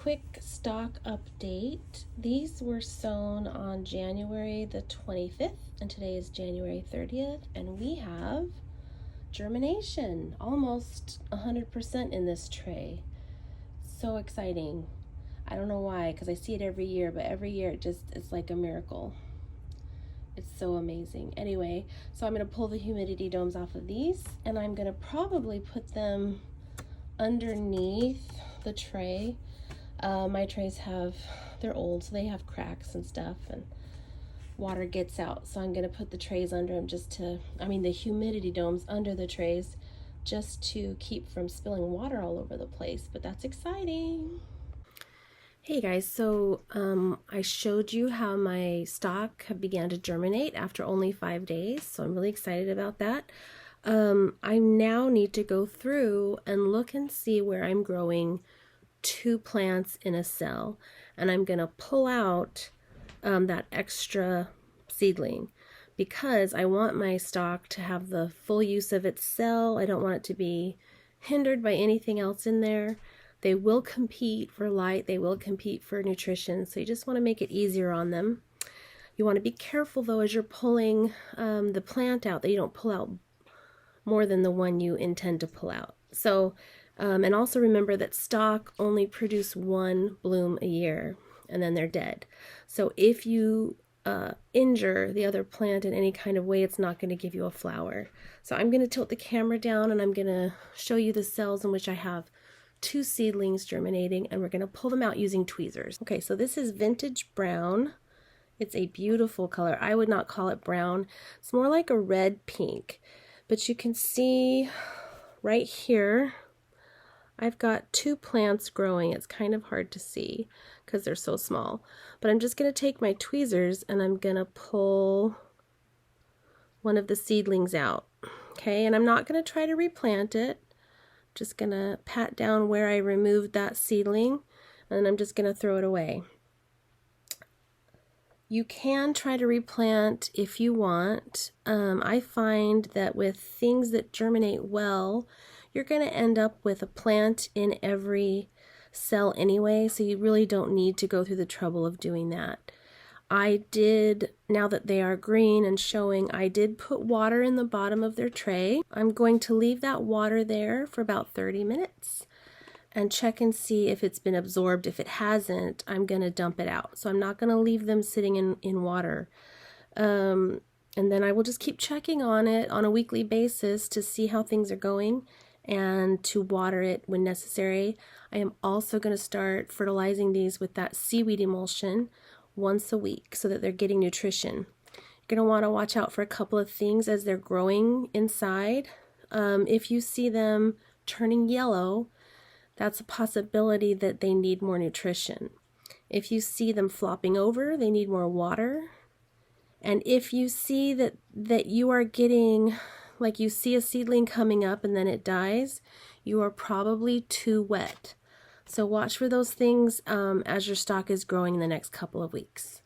Quick stock update. These were sown on January the 25th, and today is January 30th, and we have germination, almost 100% in this tray. So exciting. I don't know why, because I see it every year, but every year it's like a miracle. It's so amazing. Anyway, so I'm going to pull the humidity domes off of these, and I'm going to probably put them underneath the tray. My trays they're old, so they have cracks and stuff, and water gets out. So I'm going to put the trays under them the humidity domes under the trays just to keep from spilling water all over the place. But that's exciting. Hey guys, so I showed you how my stock began to germinate after only 5 days, so I'm really excited about that. I now need to go through and look and see where I'm growing 2 plants in a cell, and I'm gonna pull out that extra seedling because I want my stock to have the full use of its cell. I don't want it to be hindered by anything else in there. They will compete for light, they will compete for nutrition, so you just want to make it easier on them. You want to be careful though as you're pulling the plant out that you don't pull out more than the one you intend to pull out. So and also remember that stock only produce 1 bloom a year and then they're dead. So if you injure the other plant in any kind of way, it's not going to give you a flower. So I'm going to tilt the camera down and I'm going to show you the cells in which I have 2 seedlings germinating, and we're going to pull them out using tweezers. Okay, so this is vintage brown. It's a beautiful color. I would not call it brown. It's more like a red pink. But you can see right here, I've got 2 plants growing. It's kind of hard to see because they're so small. But I'm just going to take my tweezers and I'm going to pull one of the seedlings out. Okay, and I'm not going to try to replant it. Just going to pat down where I removed that seedling, and I'm just going to throw it away. You can try to replant if you want. I find that with things that germinate well, you're going to end up with a plant in every cell anyway, so you really don't need to go through the trouble of doing that. I did, now that they are green and showing, I did put water in the bottom of their tray. I'm going to leave that water there for about 30 minutes and check and see if it's been absorbed. If it hasn't, I'm going to dump it out. So I'm not going to leave them sitting in water. And then I will just keep checking on it on a weekly basis to see how things are going and to water it when necessary. I am also going to start fertilizing these with that seaweed emulsion once a week so that they're getting nutrition. You're going to want to watch out for a couple of things as they're growing inside. If you see them turning yellow, that's a possibility that they need more nutrition. If you see them flopping over, they need more water. And if you see that you are getting, like you see a seedling coming up and then it dies, you are probably too wet. So watch for those things as your stock is growing in the next couple of weeks.